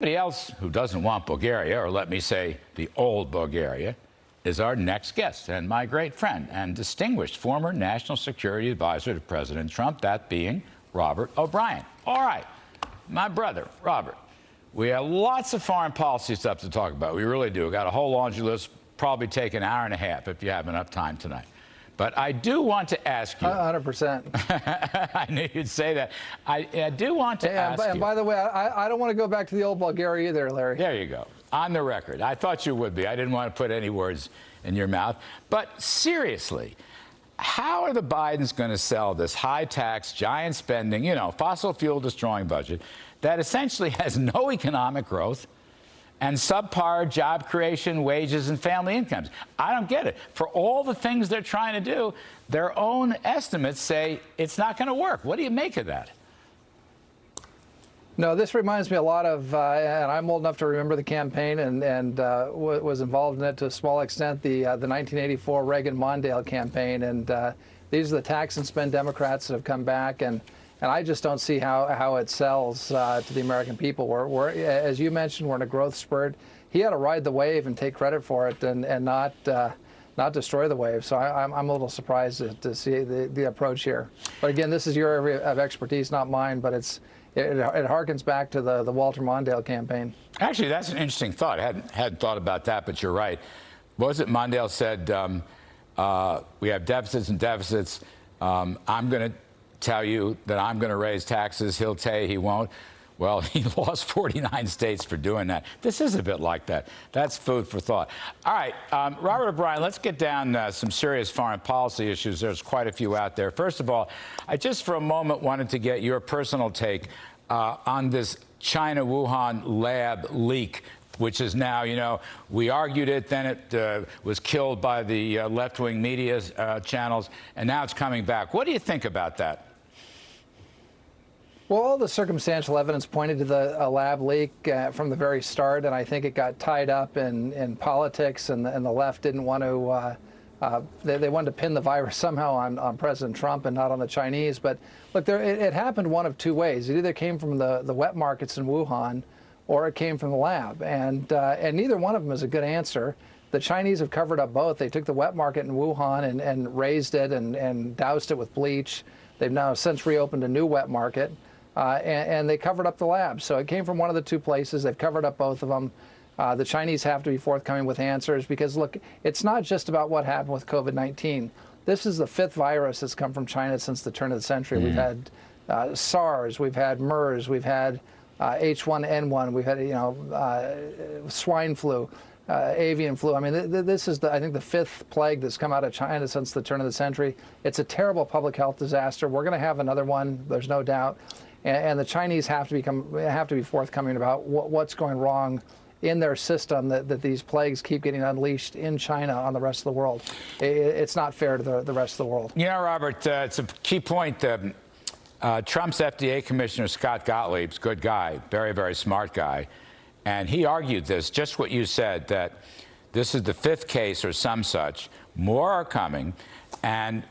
Somebody else who doesn't want Bulgaria, or let me say the old Bulgaria, is our next guest and my great friend and distinguished former national security advisor to President Trump, that being Robert O'Brien. All right, my brother, Robert, we have lots of foreign policy stuff to talk about. We really do. We've got a whole laundry list, probably take an hour and a half if you have enough time tonight. But I do want to ask you. 100%. I knew you'd say that. I do want to ask you. And by the way, I don't want to go back to the old Bulgaria either, Larry. There you go. On the record. I thought you would be. I didn't want to put any words in your mouth. But seriously, how are the Bidens going to sell this high tax, giant spending, fossil fuel destroying budget that essentially has no economic growth and subpar job creation, wages, and family incomes? I don't get it. For all the things they're trying to do, their own estimates say it's not going to work. What do you make of that? No, this reminds me a lot of, and I'm old enough to remember the campaign and was involved in it to a small extent, the 1984 Reagan-Mondale campaign. And these are the tax and spend Democrats that have come back. And I just don't see how it sells to the American people. We're, as you mentioned, we're in a growth spurt. He had to ride the wave and take credit for it and not destroy the wave. So I'm a little surprised to see the approach here. But again, this is your area of expertise, not mine. But it harkens back to the Walter Mondale campaign. Actually, that's an interesting thought. I hadn't thought about that, but you're right. What was it Mondale said? We have deficits and deficits. I'm going to tell you that I'm going to raise taxes. He'll tell you he won't. Well, he lost 49 states for doing that. This is a bit like that. That's food for thought. All right, Robert O'Brien, let's get down some serious foreign policy issues. There's quite a few out there. First of all, I just for a moment wanted to get your personal take on this China Wuhan lab leak, which is now, we argued it, then it was killed by the left-wing media channels, and now it's coming back. What do you think about that? Well, all the circumstantial evidence pointed to the lab leak from the very start, and I think it got tied up in politics, and the left didn't want to. They wanted to pin the virus somehow on President Trump and not on the Chinese. But look, it happened one of two ways. It either came from the wet markets in Wuhan, or it came from the lab, and neither one of them is a good answer. The Chinese have covered up both. They took the wet market in Wuhan and raised it and doused it with bleach. They've now since reopened a new wet market. And they covered up the lab. So it came from one of the two places. They've covered up both of them. The Chinese have to be forthcoming with answers because, look, it's not just about what happened with COVID-19. This is the fifth virus that's come from China since the turn of the century. We've had SARS, we've had MERS, we've had H1N1, we've had, swine flu, avian flu. I mean, this is, I think, the fifth plague that's come out of China since the turn of the century. It's a terrible public health disaster. We're going to have another one, there's no doubt. And the Chinese have to be forthcoming about what's going wrong in their system that these plagues keep getting unleashed in China on the rest of the world. It's not fair to the rest of the world. Robert, it's a key point. Trump's FDA Commissioner, Scott Gottlieb's a good guy, very, very smart guy. And he argued this, just what you said, that this is the fifth case or some such. More are coming. And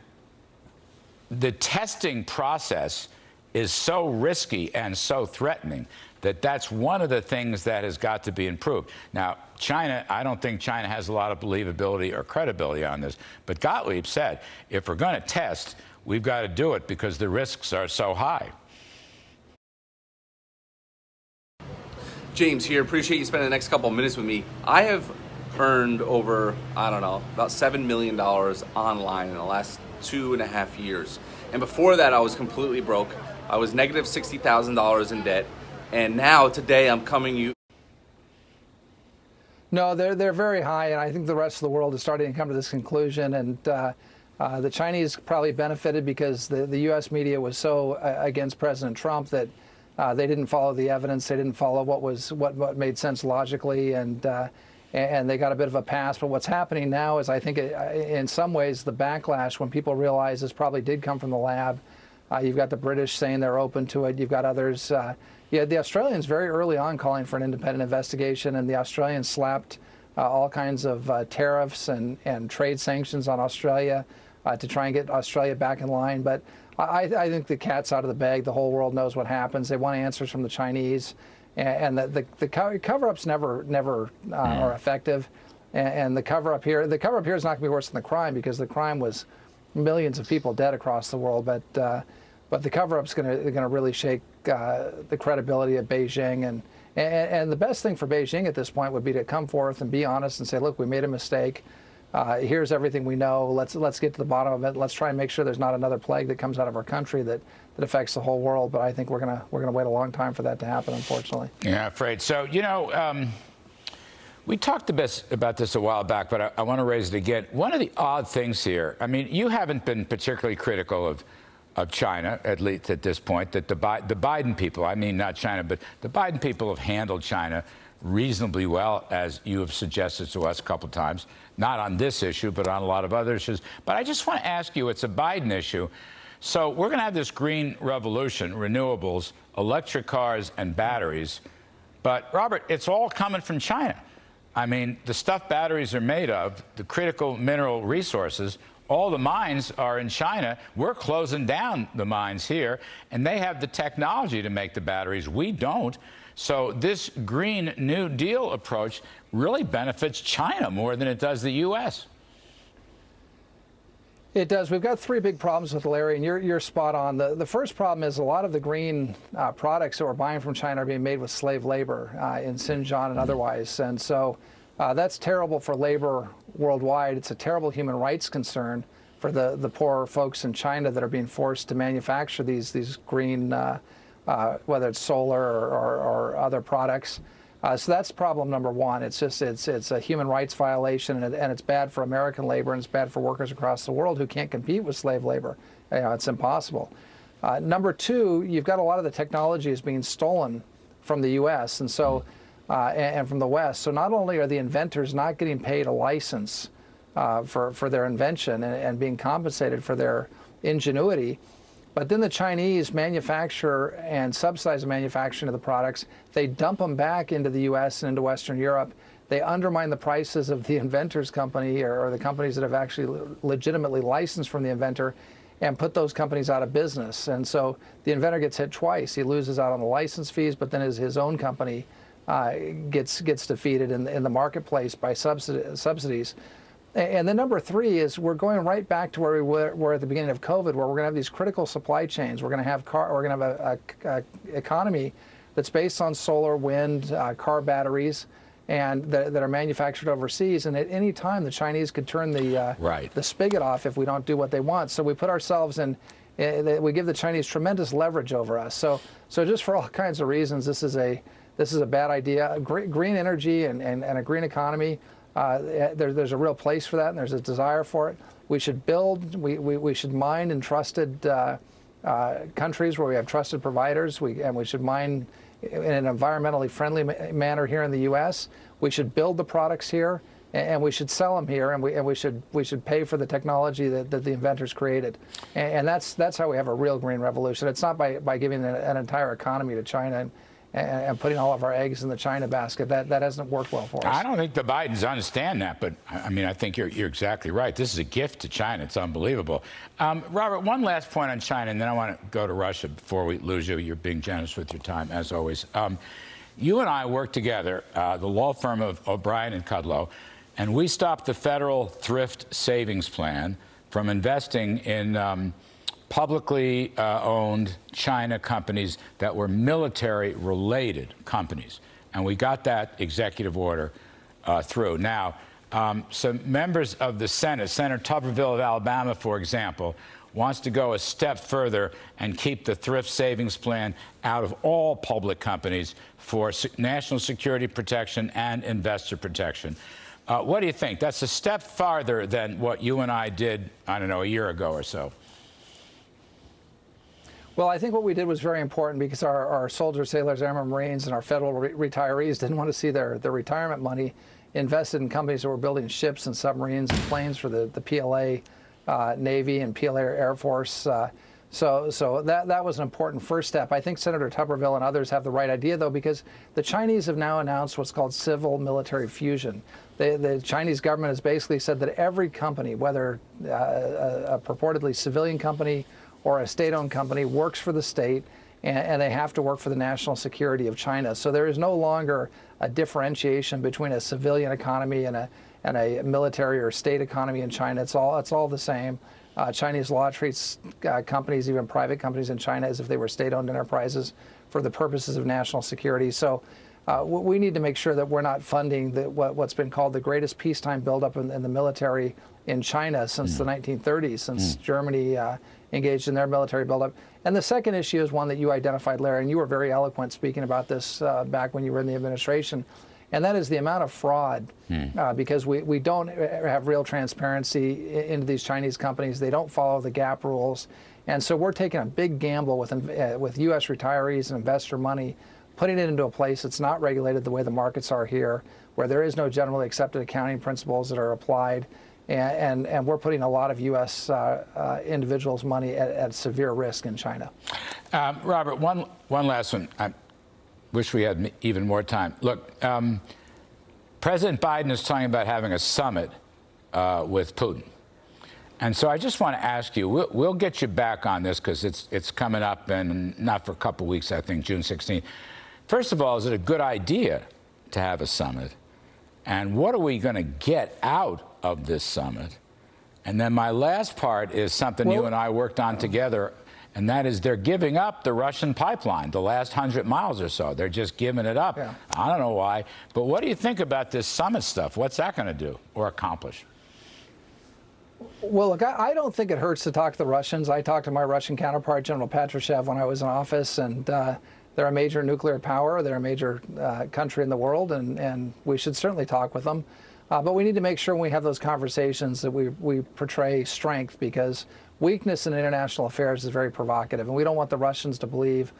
the testing process is so risky and so threatening that that's one of the things that has got to be improved. Now, China, I don't think China has a lot of believability or credibility on this, but Gottlieb said, if we're going to test, we've got to do it because the risks are so high. James here. Appreciate you spending the next couple of minutes with me. I have earned over, about $7 million online in the last 2.5 years. And before that, I was completely broke. I was negative $60,000 in debt. And now, today, I'm coming you. No, they're very high, and I think the rest of the world is starting to come to this conclusion. And the Chinese probably benefited because the U.S. media was so against President Trump that they didn't follow the evidence. They didn't follow what made sense logically, and they got a bit of a pass. But what's happening now is, I think, in some ways, the backlash when people realize this probably did come from the lab. You've got the British saying they're open to it. You've got others. The Australians very early on calling for an independent investigation, and the Australians slapped all kinds of tariffs and trade sanctions on Australia to try and get Australia back in line. But I think the cat's out of the bag. The whole world knows what happens. They want answers from the Chinese. and the cover-ups never are effective. And the cover-up here is not going to be worse than the crime, because the crime was millions of people dead across the world. But the cover-up's going to really shake the credibility of Beijing. And the best thing for Beijing at this point would be to come forth and be honest and say, look, we made a mistake. Here's everything we know. Let's get to the bottom of it. Let's try and make sure there's not another plague that comes out of our country that affects the whole world. But I think we're gonna wait a long time for that to happen, unfortunately. Yeah, afraid. So, we talked a bit about this a while back, but I want to raise it again. One of the odd things here, I mean, you haven't been particularly critical of China, at least at this point, that the Biden people, I mean not China, but the Biden people have handled China reasonably well, as you have suggested to us a couple of times, not on this issue, but on a lot of other issues. But I just want to ask you, it's a Biden issue. So we're going to have this green revolution, renewables, electric cars, and batteries. But, Robert, it's all coming from China. I mean, the stuff batteries are made of, the critical mineral resources, all the mines are in China. We're closing down the mines here, and they have the technology to make the batteries. We don't. So this Green New Deal approach really benefits China more than it does the U.S. It does. We've got three big problems with Larry, and you're spot on. The first problem is a lot of the green products that we're buying from China are being made with slave labor in Xinjiang and otherwise. And so that's terrible for labor worldwide. It's a terrible human rights concern for the poor folks in China that are being forced to manufacture these green, whether it's solar or other products. So that's problem number one. It's a human rights violation, and it's bad for American labor, and it's bad for workers across the world who can't compete with slave labor. It's impossible. Number two, you've got a lot of the technology is being stolen from the U.S. and so and from the West. So not only are the inventors not getting paid a license for their invention and being compensated for their ingenuity, but then the Chinese manufacture and subsidize the manufacturing of the products. They dump them back into the U.S. and into Western Europe. They undermine the prices of the inventor's company or the companies that have actually legitimately licensed from the inventor, and put those companies out of business. And so the inventor gets hit twice. He loses out on the license fees, but then his own company gets defeated in the marketplace by subsidies. And then number three is we're going right back to where we were at the beginning of COVID, where we're going to have these critical supply chains. We're going to have a economy that's based on solar, wind, car batteries, and that are manufactured overseas. And at any time, the Chinese could turn the spigot off if we don't do what they want. So we put ourselves in. We give the Chinese tremendous leverage over us. So just for all kinds of reasons, this is a bad idea. Green energy and a green economy. There's a real place for that, and there's a desire for it. We should build, we should mine in trusted countries where we have trusted providers, and we should mine in an environmentally friendly manner here in the U.S. We should build the products here, and we should sell them here, and we should pay for the technology that the inventors created. And that's how we have a real green revolution. It's not by giving an entire economy to China and putting all of our eggs in the China basket. That hasn't worked well for us. I don't think the Bidens understand that, but I mean, I think you're exactly right. This is a gift to China. It's unbelievable. Robert, one last point on China, and then I want to go to Russia before we lose you. You're being generous with your time, as always. You and I worked together, the law firm of O'Brien and Kudlow, and we stopped the federal thrift savings plan from investing in publicly owned China companies that were military-related companies. And we got that executive order through. Now, some members of the Senate, Senator Tuberville of Alabama, for example, wants to go a step further and keep the thrift savings plan out of all public companies for national security protection and investor protection. What do you think? That's a step farther than what you and I did, I don't know, a year ago or so. Well, I think what we did was very important because our soldiers, sailors, airmen, Marines, and our federal retirees didn't want to see their retirement money invested in companies that were building ships and submarines and planes for the PLA Navy and PLA Air Force. So that was an important first step. I think Senator Tuberville and others have the right idea, though, because the Chinese have now announced what's called civil-military fusion. The Chinese government has basically said that every company, whether a purportedly civilian company or a state-owned company, works for the state, and they have to work for the national security of China. So there is no longer a differentiation between a civilian economy and a military or state economy in China. It's all the same. Chinese law treats companies, even private companies in China, as if they were state-owned enterprises for the purposes of national security. So we need to make sure that we're not funding what's been called the greatest peacetime buildup in the military in China since the 1930s, since Germany engaged in their military buildup. And the second issue is one that you identified, Larry, and you were very eloquent speaking about this back when you were in the administration, and that is the amount of fraud, because we don't have real transparency into these Chinese companies. They don't follow the GAP rules. And so we're taking a big gamble with U.S. retirees and investor money, putting it into a place that's not regulated the way the markets are here, where there is no generally accepted accounting principles that are applied. And we're putting a lot of U.S. Individuals' money at severe risk in China. Robert, one last one. I wish we had even more time. Look, President Biden is talking about having a summit with Putin. And so I just want to ask you, we'll get you back on this because it's coming up, and not for a couple of weeks, I think, June 16th. First of all, is it a good idea to have a summit? And what are we going to get out of this summit? And then my last part is something you and I worked on together, and that is they're giving up the Russian pipeline, the last 100 miles or so. They're just giving it up. Yeah. I don't know why. But what do you think about this summit stuff? What's that going to do or accomplish? Well, look, I don't think it hurts to talk to the Russians. I talked to my Russian counterpart, General Patrushev, when I was in office, and they're a major nuclear power. They're a major country in the world, and we should certainly talk with them. But we need to make sure when we have those conversations that we portray strength, because weakness in international affairs is very provocative, and we don't want the Russians to believe,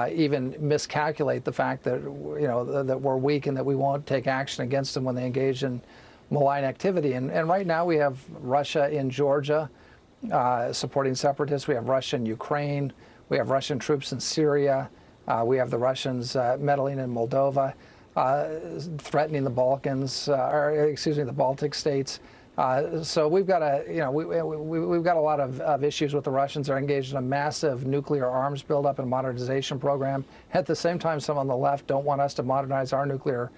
even miscalculate the fact that that we're weak and that we won't take action against them when they engage in malign activity. And right now we have Russia in Georgia supporting separatists. We have Russia in Ukraine. We have Russian troops in Syria. We have the Russians meddling in Moldova, threatening the Balkans, the Baltic states. So we've got we've got a lot of issues with the Russians. They're engaged in a massive nuclear arms buildup and modernization program. At the same time, some on the left don't want us to modernize our nuclear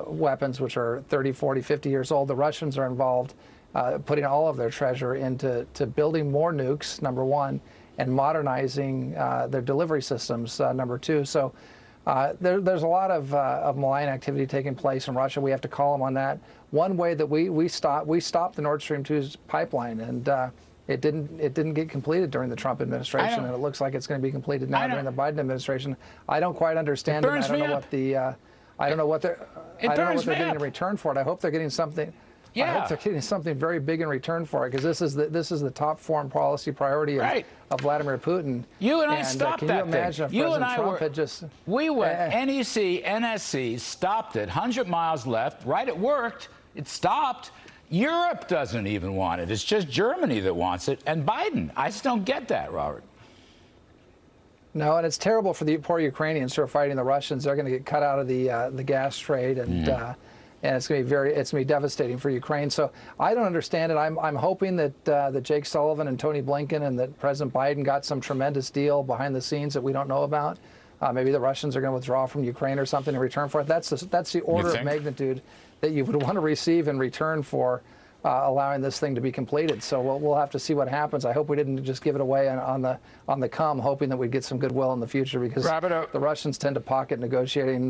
weapons, which are 30, 40, 50 years old. The Russians are involved, putting all of their treasure into building more nukes, number one, and modernizing their delivery systems, number two. So there's a lot of malign activity taking place in Russia. We have to call them on that. One way that we stopped the Nord Stream 2's pipeline, and it didn't get completed during the Trump administration, and it looks like it's going to be completed now during the Biden administration. I don't quite understand it. I don't know what they're getting in return for it. I hope they're getting something. Yeah. I hope they're getting something very big in return for it, because this is the top foreign policy priority of Vladimir Putin. You and I stopped that thing. Can you imagine if President Trump had just... We went, NEC, NSC, stopped it, 100 miles left, right? It worked. It stopped. Europe doesn't even want it. It's just Germany that wants it, and Biden. I just don't get that, Robert. No, and it's terrible for the poor Ukrainians who are fighting the Russians. They're going to get cut out of the gas trade, and it's going to be devastating for Ukraine. So I don't understand it. I'm hoping that Jake Sullivan and Tony Blinken and that President Biden got some tremendous deal behind the scenes that we don't know about. Maybe the Russians are going to withdraw from Ukraine or something in return for it. That's the order of magnitude that you would want to receive in return for allowing this thing to be completed. So we'll have to see what happens. I hope we didn't just give it away on the come, hoping that we'd get some goodwill in the future, because the Russians tend to pocket negotiating